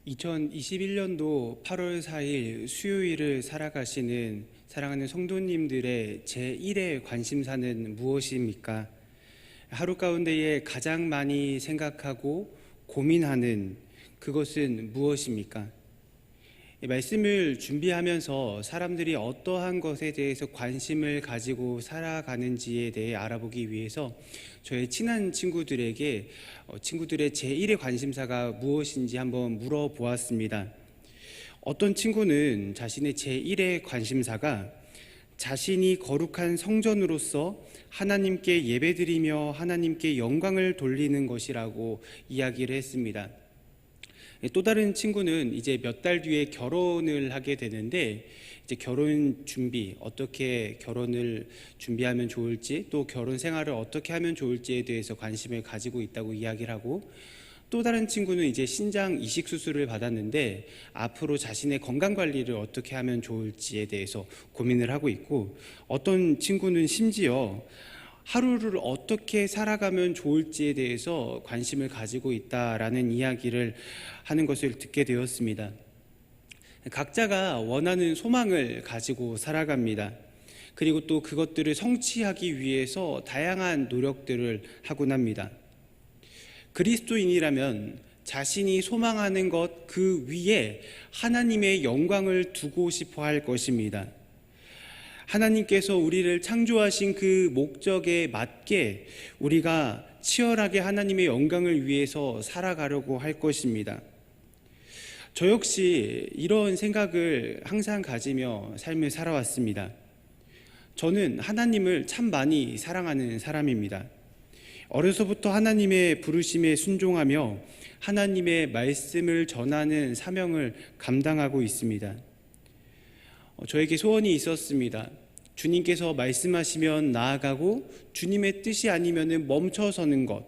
2021년도 8월 4일 수요일을 살아가시는 사랑하는 성도님들의 제1의 관심사는 무엇입니까? 하루 가운데에 가장 많이 생각하고 고민하는 그것은 무엇입니까? 이 말씀을 준비하면서 사람들이 어떠한 것에 대해서 관심을 가지고 살아가는지에 대해 알아보기 위해서 저의 친한 친구들에게 친구들의 제1의 관심사가 무엇인지 한번 물어보았습니다. 어떤 친구는 자신의 제1의 관심사가 자신이 거룩한 성전으로서 하나님께 예배드리며 하나님께 영광을 돌리는 것이라고 이야기를 했습니다. 또 다른 친구는 이제 몇 달 뒤에 결혼을 하게 되는데 이제 결혼 준비, 어떻게 결혼을 준비하면 좋을지, 또 결혼 생활을 어떻게 하면 좋을지에 대해서 관심을 가지고 있다고 이야기를 하고, 또 다른 친구는 이제 신장 이식 수술을 받았는데 앞으로 자신의 건강 관리를 어떻게 하면 좋을지에 대해서 고민을 하고 있고, 어떤 친구는 심지어 하루를 어떻게 살아가면 좋을지에 대해서 관심을 가지고 있다라는 이야기를 하는 것을 듣게 되었습니다. 각자가 원하는 소망을 가지고 살아갑니다. 그리고 또 그것들을 성취하기 위해서 다양한 노력들을 하곤 합니다. 그리스도인이라면 자신이 소망하는 것 그 위에 하나님의 영광을 두고 싶어 할 것입니다. 하나님께서 우리를 창조하신 그 목적에 맞게 우리가 치열하게 하나님의 영광을 위해서 살아가려고 할 것입니다. 저 역시 이런 생각을 항상 가지며 삶을 살아왔습니다. 저는 하나님을 참 많이 사랑하는 사람입니다. 어려서부터 하나님의 부르심에 순종하며 하나님의 말씀을 전하는 사명을 감당하고 있습니다. 저에게 소원이 있었습니다. 주님께서 말씀하시면 나아가고 주님의 뜻이 아니면 멈춰서는 것,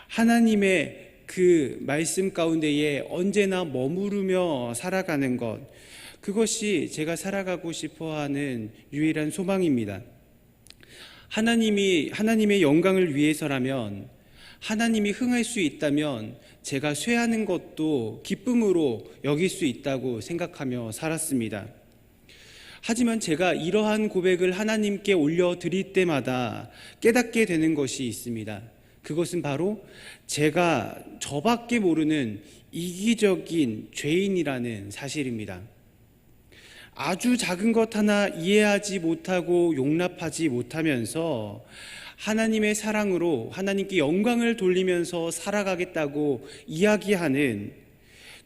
하나님의 그 말씀 가운데에 언제나 머무르며 살아가는 것, 그것이 제가 살아가고 싶어하는 유일한 소망입니다. 하나님의 영광을 위해서라면, 하나님이 흥할 수 있다면 제가 쇠하는 것도 기쁨으로 여길 수 있다고 생각하며 살았습니다. 하지만 제가 이러한 고백을 하나님께 올려드릴 때마다 깨닫게 되는 것이 있습니다. 그것은 바로 제가 저밖에 모르는 이기적인 죄인이라는 사실입니다. 아주 작은 것 하나 이해하지 못하고 용납하지 못하면서 하나님의 사랑으로 하나님께 영광을 돌리면서 살아가겠다고 이야기하는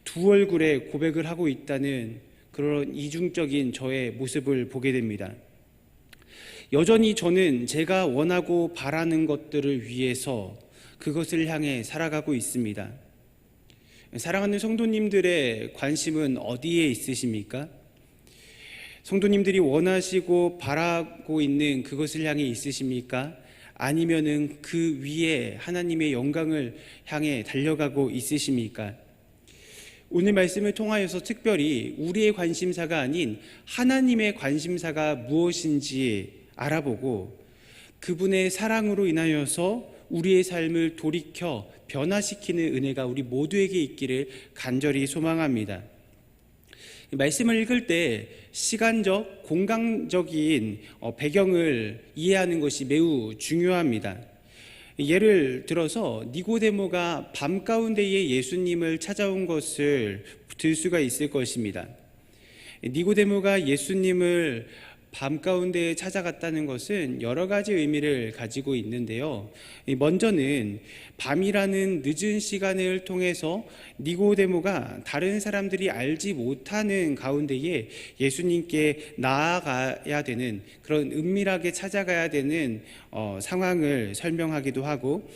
두 얼굴의 고백을 하고 있다는 그런 이중적인 저의 모습을 보게 됩니다. 여전히 저는 제가 원하고 바라는 것들을 위해서 그것을 향해 살아가고 있습니다. 사랑하는 성도님들의 관심은 어디에 있으십니까? 성도님들이 원하시고 바라고 있는 그것을 향해 있으십니까? 아니면은 그 위에 하나님의 영광을 향해 달려가고 있으십니까? 오늘 말씀을 통하여서 특별히 우리의 관심사가 아닌 하나님의 관심사가 무엇인지 알아보고 그분의 사랑으로 인하여서 우리의 삶을 돌이켜 변화시키는 은혜가 우리 모두에게 있기를 간절히 소망합니다. 말씀을 읽을 때 시간적, 공간적인 배경을 이해하는 것이 매우 중요합니다. 예를 들어서 니고데모가 밤 가운데에 예수님을 찾아온 것을 들 수가 있을 것입니다. 니고데모가 예수님을 밤 가운데에 찾아갔다는 것은 여러 가지 의미를 가지고 있는데요. 먼저는 밤이라는 늦은 시간을 통해서 니고데모가 다른 사람들이 알지 못하는 가운데에 예수님께 나아가야 되는, 그런 은밀하게 찾아가야 되는 상황을 설명하기도 하고,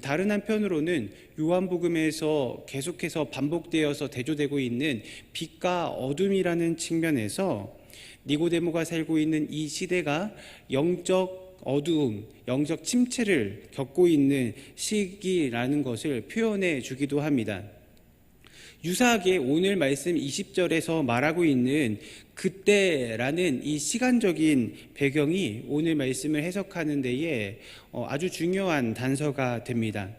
다른 한편으로는 요한복음에서 계속해서 반복되어서 대조되고 있는 빛과 어둠이라는 측면에서 니고데모가 살고 있는 이 시대가 영적 어두움, 영적 침체를 겪고 있는 시기라는 것을 표현해 주기도 합니다. 유사하게 오늘 말씀 20절에서 말하고 있는 그때라는 이 시간적인 배경이 오늘 말씀을 해석하는 데에 아주 중요한 단서가 됩니다.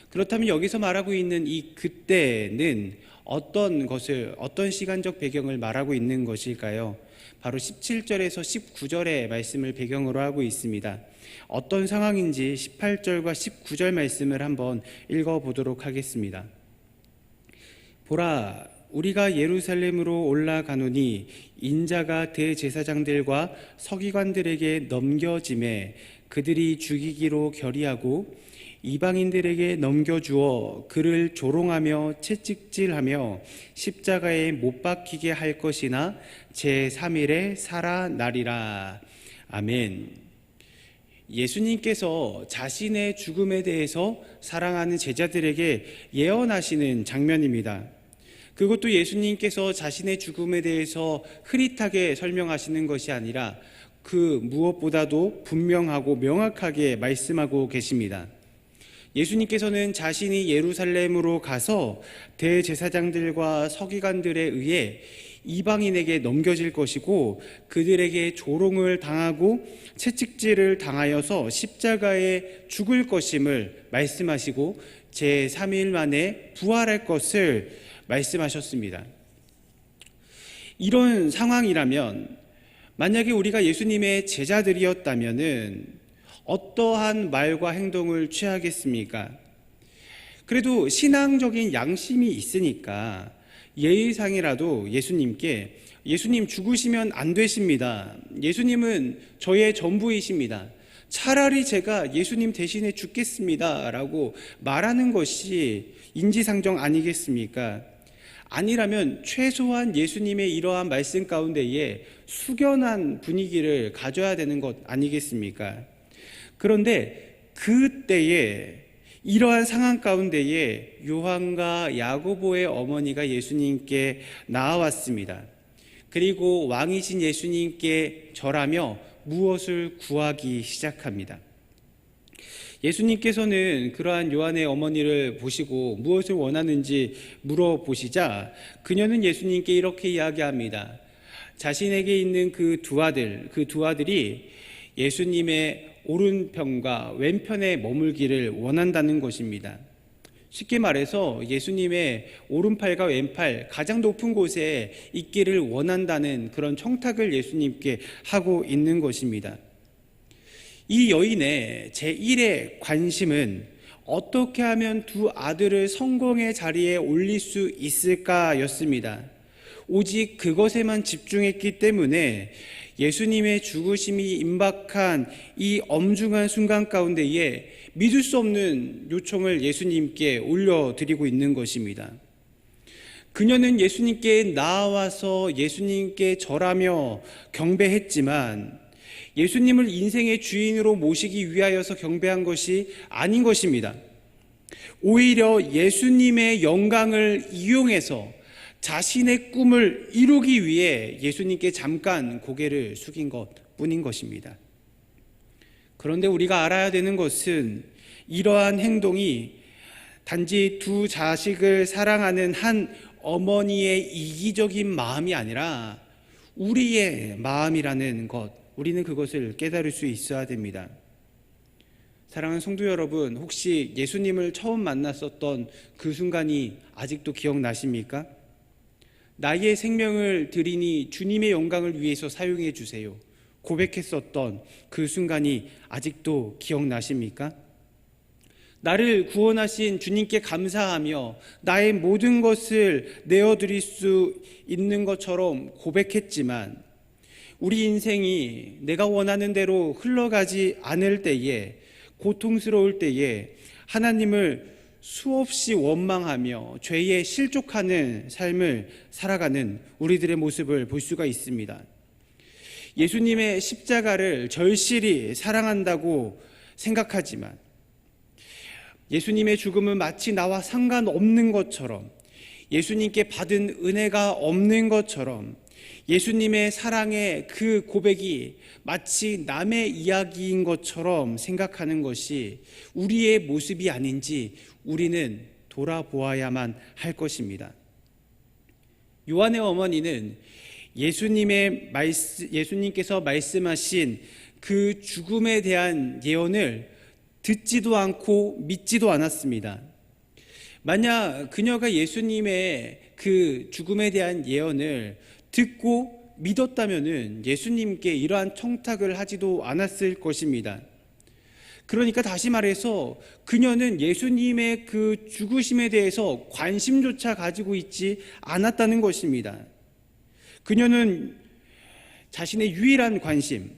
그렇다면 여기서 말하고 있는 이 그때는 어떤 시간적 배경을 말하고 있는 것일까요? 바로 17절에서 19절의 말씀을 배경으로 하고 있습니다. 어떤 상황인지 18절과 19절 말씀을 한번 읽어보도록 하겠습니다. 보라, 우리가 예루살렘으로 올라가노니 인자가 대제사장들과 서기관들에게 넘겨짐에 그들이 죽이기로 결의하고 이방인들에게 넘겨주어 그를 조롱하며 채찍질하며 십자가에 못 박히게 할 것이나 제3일에 살아나리라. 아멘. 예수님께서 자신의 죽음에 대해서 사랑하는 제자들에게 예언하시는 장면입니다. 그것도 예수님께서 자신의 죽음에 대해서 흐릿하게 설명하시는 것이 아니라 그 무엇보다도 분명하고 명확하게 말씀하고 계십니다. 예수님께서는 자신이 예루살렘으로 가서 대제사장들과 서기관들에 의해 이방인에게 넘겨질 것이고 그들에게 조롱을 당하고 채찍질을 당하여서 십자가에 죽을 것임을 말씀하시고 제3일 만에 부활할 것을 말씀하셨습니다. 이런 상황이라면 만약에 우리가 예수님의 제자들이었다면은 어떠한 말과 행동을 취하겠습니까? 그래도 신앙적인 양심이 있으니까 예의상이라도 예수님께 예수님 죽으시면 안 되십니다. 예수님은 저의 전부이십니다. 차라리 제가 예수님 대신에 죽겠습니다 라고 말하는 것이 인지상정 아니겠습니까? 아니라면 최소한 예수님의 이러한 말씀 가운데에 숙연한 분위기를 가져야 되는 것 아니겠습니까? 그런데 그때에 이러한 상황 가운데에 요한과 야고보의 어머니가 예수님께 나아왔습니다. 그리고 왕이신 예수님께 절하며 무엇을 구하기 시작합니다. 예수님께서는 그러한 요한의 어머니를 보시고 무엇을 원하는지 물어보시자 그녀는 예수님께 이렇게 이야기합니다. 자신에게 있는 그 두 아들이 예수님의 오른편과 왼편에 머물기를 원한다는 것입니다. 쉽게 말해서 예수님의 오른팔과 왼팔 가장 높은 곳에 있기를 원한다는 그런 청탁을 예수님께 하고 있는 것입니다. 이 여인의 제1의 관심은 어떻게 하면 두 아들을 성공의 자리에 올릴 수 있을까였습니다. 오직 그것에만 집중했기 때문에 예수님의 죽으심이 임박한 이 엄중한 순간 가운데에 믿을 수 없는 요청을 예수님께 올려드리고 있는 것입니다. 그녀는 예수님께 나와서 예수님께 절하며 경배했지만 예수님을 인생의 주인으로 모시기 위하여서 경배한 것이 아닌 것입니다. 오히려 예수님의 영광을 이용해서 자신의 꿈을 이루기 위해 예수님께 잠깐 고개를 숙인 것뿐인 것입니다. 그런데 우리가 알아야 되는 것은 이러한 행동이 단지 두 자식을 사랑하는 한 어머니의 이기적인 마음이 아니라 우리의 마음이라는 것, 우리는 그것을 깨달을 수 있어야 됩니다. 사랑하는 성도 여러분, 혹시 예수님을 처음 만났었던 그 순간이 아직도 기억나십니까? 나의 생명을 드리니 주님의 영광을 위해서 사용해 주세요. 고백했었던 그 순간이 아직도 기억나십니까? 나를 구원하신 주님께 감사하며 나의 모든 것을 내어드릴 수 있는 것처럼 고백했지만 우리 인생이 내가 원하는 대로 흘러가지 않을 때에, 고통스러울 때에 하나님을 수없이 원망하며 죄에 실족하는 삶을 살아가는 우리들의 모습을 볼 수가 있습니다. 예수님의 십자가를 절실히 사랑한다고 생각하지만 예수님의 죽음은 마치 나와 상관없는 것처럼, 예수님께 받은 은혜가 없는 것처럼, 예수님의 사랑의 그 고백이 마치 남의 이야기인 것처럼 생각하는 것이 우리의 모습이 아닌지 우리는 돌아보아야만 할 것입니다. 요한의 어머니는 예수님께서 말씀하신 그 죽음에 대한 예언을 듣지도 않고 믿지도 않았습니다. 만약 그녀가 예수님의 그 죽음에 대한 예언을 듣고 믿었다면은 예수님께 이러한 청탁을 하지도 않았을 것입니다. 그러니까 다시 말해서 그녀는 예수님의 그 죽으심에 대해서 관심조차 가지고 있지 않았다는 것입니다. 그녀는 자신의 유일한 관심,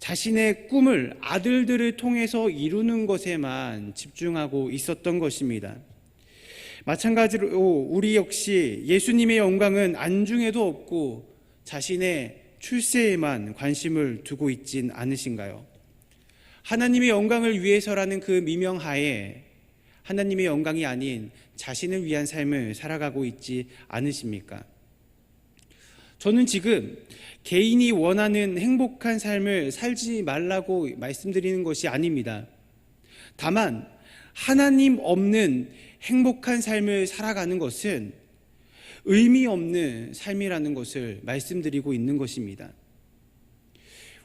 자신의 꿈을 아들들을 통해서 이루는 것에만 집중하고 있었던 것입니다. 마찬가지로 우리 역시 예수님의 영광은 안중에도 없고 자신의 출세에만 관심을 두고 있진 않으신가요? 하나님의 영광을 위해서라는 그 미명하에 하나님의 영광이 아닌 자신을 위한 삶을 살아가고 있지 않으십니까? 저는 지금 개인이 원하는 행복한 삶을 살지 말라고 말씀드리는 것이 아닙니다. 다만 하나님 없는 행복한 삶을 살아가는 것은 의미 없는 삶이라는 것을 말씀드리고 있는 것입니다.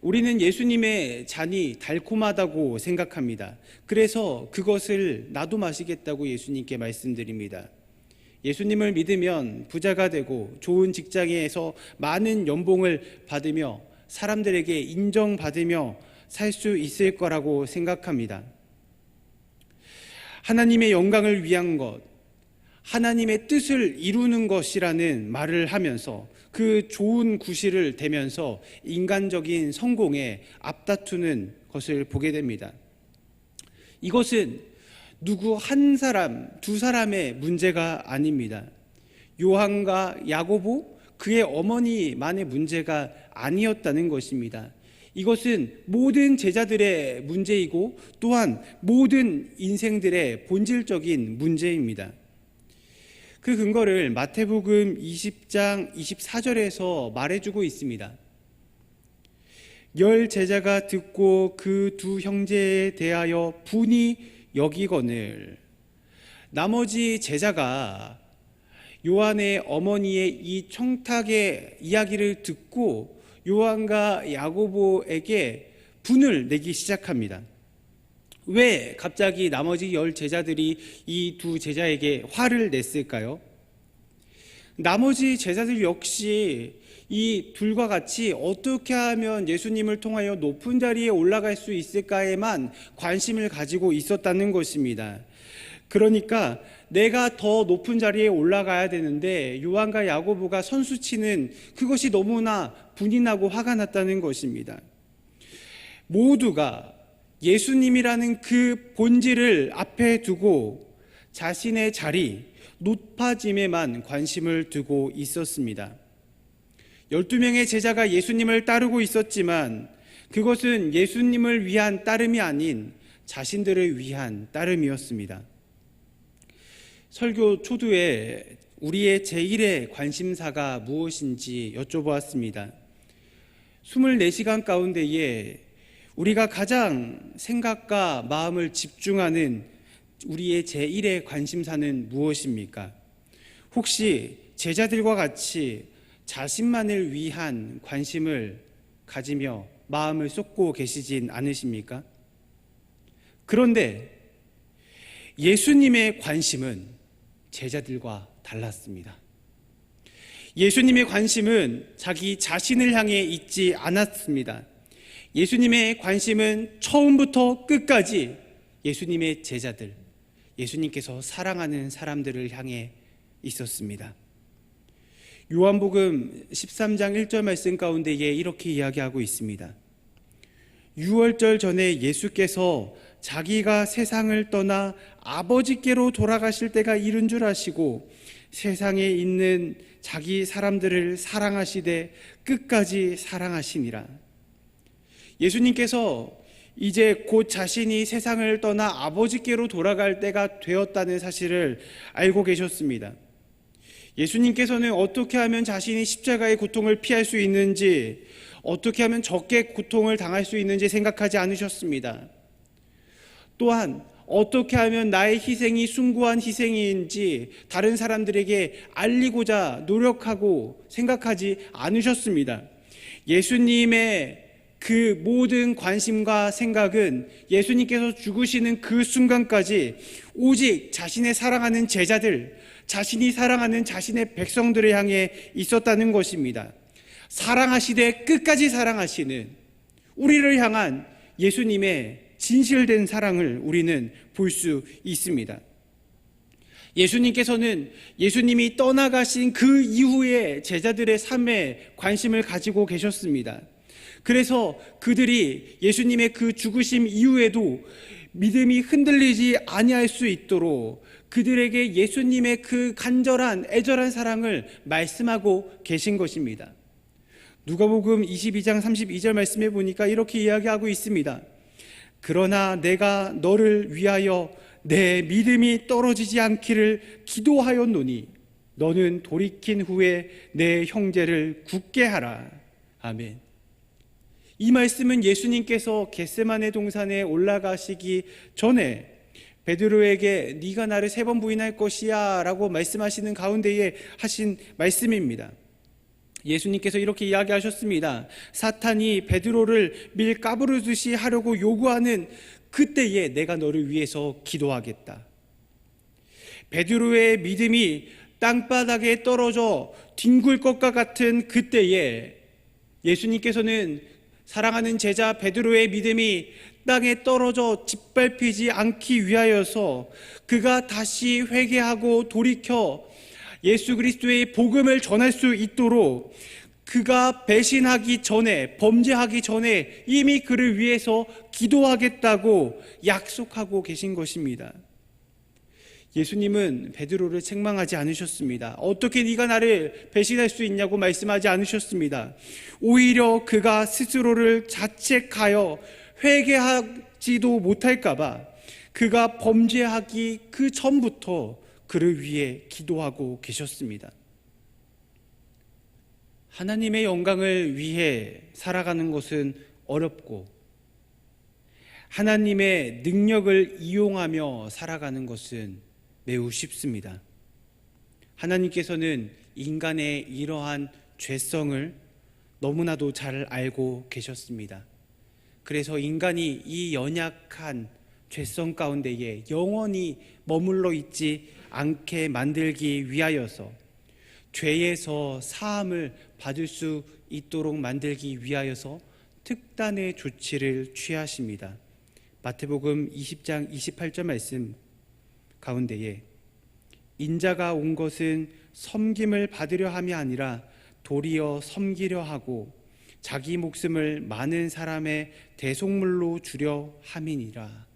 우리는 예수님의 잔이 달콤하다고 생각합니다. 그래서 그것을 나도 마시겠다고 예수님께 말씀드립니다. 예수님을 믿으면 부자가 되고 좋은 직장에서 많은 연봉을 받으며 사람들에게 인정받으며 살 수 있을 거라고 생각합니다. 하나님의 영광을 위한 것, 하나님의 뜻을 이루는 것이라는 말을 하면서 그 좋은 구실을 대면서 인간적인 성공에 앞다투는 것을 보게 됩니다. 이것은 누구 한 사람, 두 사람의 문제가 아닙니다. 요한과 야고보, 그의 어머니만의 문제가 아니었다는 것입니다. 이것은 모든 제자들의 문제이고 또한 모든 인생들의 본질적인 문제입니다. 그 근거를 마태복음 20장 24절에서 말해주고 있습니다. 10 제자가 듣고 그 두 형제에 대하여 분이 여기거늘. 나머지 제자가 요한의 어머니의 이 청탁의 이야기를 듣고 요한과 야고보에게 분을 내기 시작합니다. 왜 갑자기 나머지 10 제자들이 이 두 제자에게 화를 냈을까요? 나머지 제자들 역시 이 둘과 같이 어떻게 하면 예수님을 통하여 높은 자리에 올라갈 수 있을까에만 관심을 가지고 있었다는 것입니다. 그러니까 내가 더 높은 자리에 올라가야 되는데 요한과 야고보가 선수치는 그것이 너무나 분이 나고 화가 났다는 것입니다. 모두가 예수님이라는 그 본질을 앞에 두고 자신의 자리, 높아짐에만 관심을 두고 있었습니다. 12명의 제자가 예수님을 따르고 있었지만 그것은 예수님을 위한 따름이 아닌 자신들을 위한 따름이었습니다. 설교 초두에 우리의 제1의 관심사가 무엇인지 여쭤보았습니다. 24시간 가운데에 우리가 가장 생각과 마음을 집중하는 우리의 제1의 관심사는 무엇입니까? 혹시 제자들과 같이 자신만을 위한 관심을 가지며 마음을 쏟고 계시진 않으십니까? 그런데 예수님의 관심은 제자들과 달랐습니다. 예수님의 관심은 자기 자신을 향해 있지 않았습니다. 예수님의 관심은 처음부터 끝까지 예수님의 제자들, 예수님께서 사랑하는 사람들을 향해 있었습니다. 요한복음 13장 1절 말씀 가운데에 이렇게 이야기하고 있습니다. 유월절 전에 예수께서 자기가 세상을 떠나 아버지께로 돌아가실 때가 이른 줄 아시고 세상에 있는 자기 사람들을 사랑하시되 끝까지 사랑하시니라. 예수님께서 이제 곧 자신이 세상을 떠나 아버지께로 돌아갈 때가 되었다는 사실을 알고 계셨습니다. 예수님께서는 어떻게 하면 자신이 십자가의 고통을 피할 수 있는지, 어떻게 하면 적게 고통을 당할 수 있는지 생각하지 않으셨습니다. 또한 어떻게 하면 나의 희생이 숭고한 희생인지 다른 사람들에게 알리고자 노력하고 생각하지 않으셨습니다. 예수님의 그 모든 관심과 생각은 예수님께서 죽으시는 그 순간까지 오직 자신의 사랑하는 제자들, 자신이 사랑하는 자신의 백성들을 향해 있었다는 것입니다. 사랑하시되 끝까지 사랑하시는 우리를 향한 예수님의 진실된 사랑을 우리는 볼 수 있습니다. 예수님께서는 예수님이 떠나가신 그 이후에 제자들의 삶에 관심을 가지고 계셨습니다. 그래서 그들이 예수님의 그 죽으심 이후에도 믿음이 흔들리지 아니할 수 있도록 그들에게 예수님의 그 간절한 애절한 사랑을 말씀하고 계신 것입니다. 누가복음 22장 32절 말씀해 보니까 이렇게 이야기하고 있습니다. 그러나 내가 너를 위하여 내 믿음이 떨어지지 않기를 기도하였노니 너는 돌이킨 후에 내 형제를 굳게 하라. 아멘. 이 말씀은 예수님께서 겟세마네 동산에 올라가시기 전에 베드로에게 네가 나를 3번 부인할 것이야 라고 말씀하시는 가운데에 하신 말씀입니다. 예수님께서 이렇게 이야기하셨습니다. 사탄이 베드로를 밀 까부르듯이 하려고 요구하는 그때에 내가 너를 위해서 기도하겠다. 베드로의 믿음이 땅바닥에 떨어져 뒹굴 것과 같은 그때에 예수님께서는 사랑하는 제자 베드로의 믿음이 땅에 떨어져 짓밟히지 않기 위하여서 그가 다시 회개하고 돌이켜 예수 그리스도의 복음을 전할 수 있도록 그가 배신하기 전에, 범죄하기 전에 이미 그를 위해서 기도하겠다고 약속하고 계신 것입니다. 예수님은 베드로를 책망하지 않으셨습니다. 어떻게 네가 나를 배신할 수 있냐고 말씀하지 않으셨습니다. 오히려 그가 스스로를 자책하여 회개하지도 못할까 봐 그가 범죄하기 그 전부터 그를 위해 기도하고 계셨습니다. 하나님의 영광을 위해 살아가는 것은 어렵고 하나님의 능력을 이용하며 살아가는 것은 매우 쉽습니다. 하나님께서는 인간의 이러한 죄성을 너무나도 잘 알고 계셨습니다. 그래서 인간이 이 연약한 죄성 가운데에 영원히 머물러 있지 않게 만들기 위하여서 죄에서 사함을 받을 수 있도록 만들기 위하여서 특단의 조치를 취하십니다. 마태복음 20장 28절 말씀 가운데에 인자가 온 것은 섬김을 받으려 함이 아니라 도리어 섬기려 하고 자기 목숨을 많은 사람의 대속물로 주려 함이니라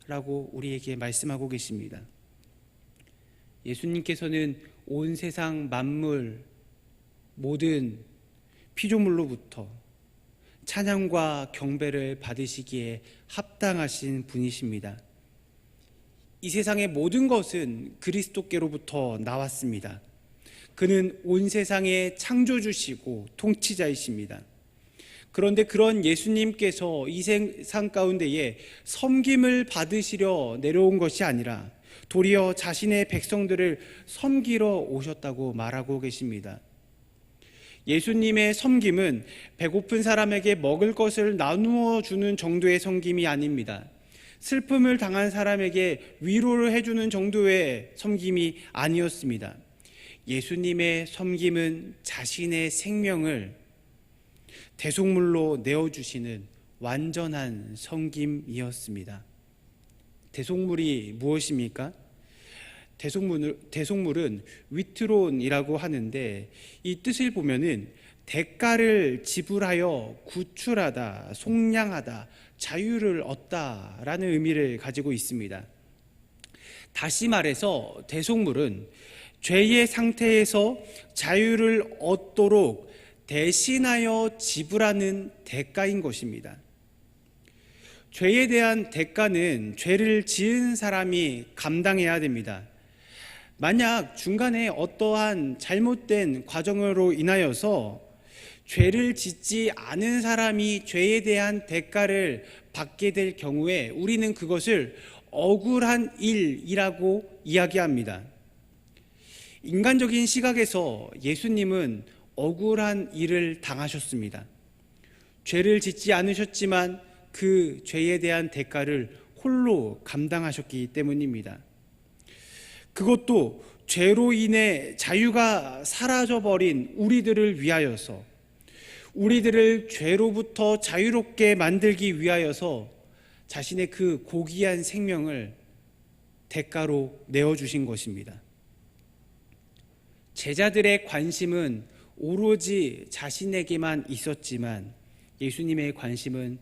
라고 우리에게 말씀하고 계십니다. 예수님께서는 온 세상 만물 모든 피조물로부터 찬양과 경배를 받으시기에 합당하신 분이십니다. 이 세상의 모든 것은 그리스도께로부터 나왔습니다. 그는 온 세상의 창조주시고 통치자이십니다. 그런데 그런 예수님께서 이 세상 가운데에 섬김을 받으시려 내려온 것이 아니라 도리어 자신의 백성들을 섬기러 오셨다고 말하고 계십니다. 예수님의 섬김은 배고픈 사람에게 먹을 것을 나누어 주는 정도의 섬김이 아닙니다. 슬픔을 당한 사람에게 위로를 해주는 정도의 섬김이 아니었습니다. 예수님의 섬김은 자신의 생명을 대속물로 내어주시는 완전한 섬김이었습니다. 대속물이 무엇입니까? 대속물은 위트론이라고 하는데 이 뜻을 보면은 대가를 지불하여 구출하다, 속량하다, 자유를 얻다라는 의미를 가지고 있습니다. 다시 말해서 대속물은 죄의 상태에서 자유를 얻도록 대신하여 지불하는 대가인 것입니다. 죄에 대한 대가는 죄를 지은 사람이 감당해야 됩니다. 만약 중간에 어떠한 잘못된 과정으로 인하여서 죄를 짓지 않은 사람이 죄에 대한 대가를 받게 될 경우에 우리는 그것을 억울한 일이라고 이야기합니다. 인간적인 시각에서 예수님은 억울한 일을 당하셨습니다. 죄를 짓지 않으셨지만 그 죄에 대한 대가를 홀로 감당하셨기 때문입니다. 그것도 죄로 인해 자유가 사라져버린 우리들을 위하여서, 우리들을 죄로부터 자유롭게 만들기 위하여서 자신의 그 고귀한 생명을 대가로 내어주신 것입니다. 제자들의 관심은 오로지 자신에게만 있었지만 예수님의 관심은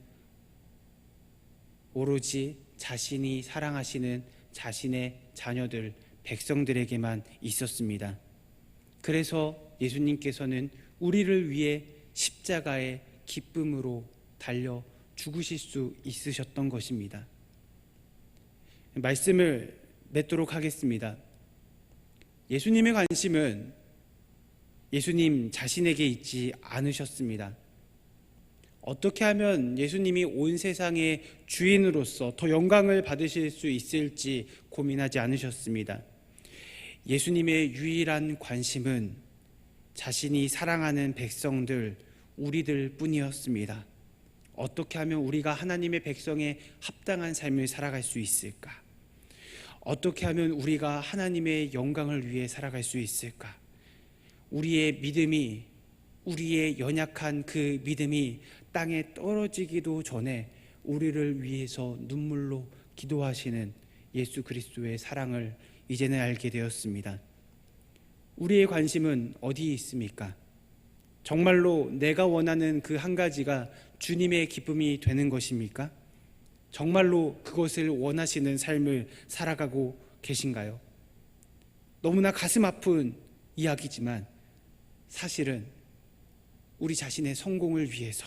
오로지 자신이 사랑하시는 자신의 자녀들, 백성들에게만 있었습니다. 그래서 예수님께서는 우리를 위해 십자가의 기쁨으로 달려 죽으실 수 있으셨던 것입니다. 말씀을 맺도록 하겠습니다. 예수님의 관심은 예수님 자신에게 있지 않으셨습니다. 어떻게 하면 예수님이 온 세상의 주인으로서 더 영광을 받으실 수 있을지 고민하지 않으셨습니다. 예수님의 유일한 관심은 자신이 사랑하는 백성들, 우리들 뿐이었습니다. 어떻게 하면 우리가 하나님의 백성에 합당한 삶을 살아갈 수 있을까? 어떻게 하면 우리가 하나님의 영광을 위해 살아갈 수 있을까? 우리의 믿음이, 우리의 연약한 그 믿음이 땅에 떨어지기도 전에 우리를 위해서 눈물로 기도하시는 예수 그리스도의 사랑을 이제는 알게 되었습니다. 우리의 관심은 어디에 있습니까? 정말로 내가 원하는 그 한 가지가 주님의 기쁨이 되는 것입니까? 정말로 그것을 원하시는 삶을 살아가고 계신가요? 너무나 가슴 아픈 이야기지만 사실은 우리 자신의 성공을 위해서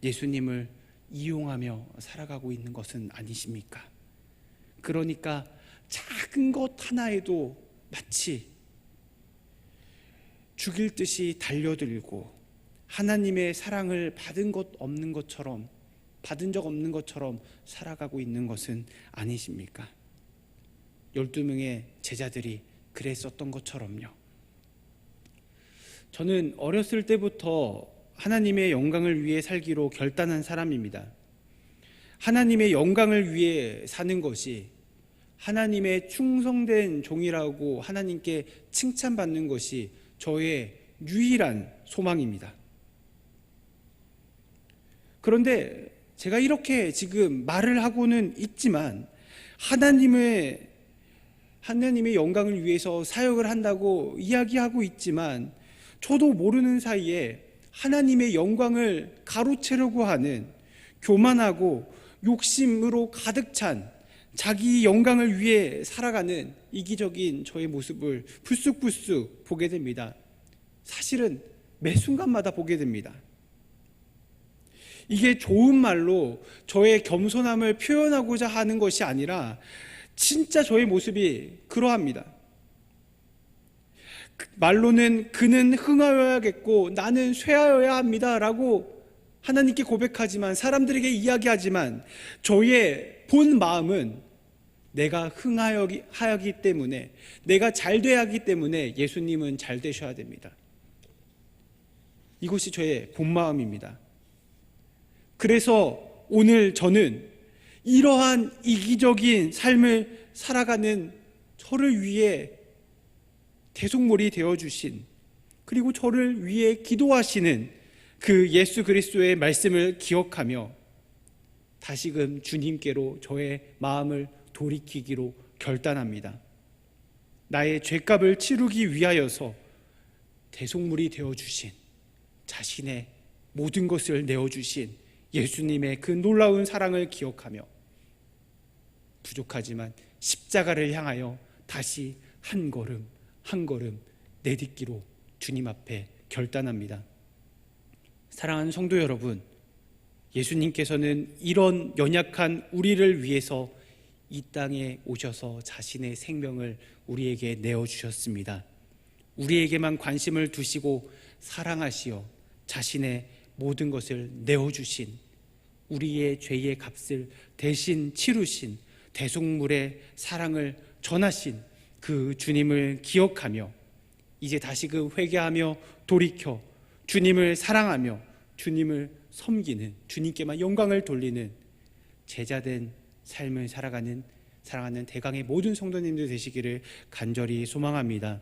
예수님을 이용하며 살아가고 있는 것은 아니십니까? 그러니까 작은 것 하나에도 마치 죽일 듯이 달려들고 하나님의 사랑을 받은 적 없는 것처럼 살아가고 있는 것은 아니십니까? 12명의 제자들이 그랬었던 것처럼요. 저는 어렸을 때부터 하나님의 영광을 위해 살기로 결단한 사람입니다. 하나님의 영광을 위해 사는 것이, 하나님의 충성된 종이라고 하나님께 칭찬받는 것이 저의 유일한 소망입니다. 그런데 제가 이렇게 지금 말을 하고는 있지만 하나님의 영광을 위해서 사역을 한다고 이야기하고 있지만 저도 모르는 사이에 하나님의 영광을 가로채려고 하는 교만하고 욕심으로 가득 찬 자기 영광을 위해 살아가는 이기적인 저의 모습을 불쑥불쑥 보게 됩니다. 사실은 매 순간마다 보게 됩니다. 이게 좋은 말로 저의 겸손함을 표현하고자 하는 것이 아니라 진짜 저의 모습이 그러합니다. 말로는 그는 흥하여야겠고 나는 쇠하여야 합니다 라고 하나님께 고백하지만, 사람들에게 이야기하지만 저의 본 마음은 내가 흥하기 때문에, 내가 잘 돼야 하기 때문에 예수님은 잘 되셔야 됩니다. 이것이 저의 본 마음입니다. 그래서 오늘 저는 이러한 이기적인 삶을 살아가는 저를 위해 대속물이 되어주신, 그리고 저를 위해 기도하시는 그 예수 그리스도의 말씀을 기억하며 다시금 주님께로 저의 마음을 돌이키기로 결단합니다. 나의 죄값을 치르기 위하여서 대속물이 되어주신, 자신의 모든 것을 내어주신 예수님의 그 놀라운 사랑을 기억하며 부족하지만 십자가를 향하여 다시 한 걸음 한 걸음 내딛기로 주님 앞에 결단합니다. 사랑하는 성도 여러분, 예수님께서는 이런 연약한 우리를 위해서 이 땅에 오셔서 자신의 생명을 우리에게 내어주셨습니다. 우리에게만 관심을 두시고 사랑하시어 자신의 모든 것을 내어주신, 우리의 죄의 값을 대신 치루신 대속물의 사랑을 전하신 그 주님을 기억하며 이제 다시금 회개하며 돌이켜 주님을 사랑하며 주님을 섬기는, 주님께만 영광을 돌리는 제자된 삶을 살아가는 사랑하는 대강의 모든 성도님들 되시기를 간절히 소망합니다.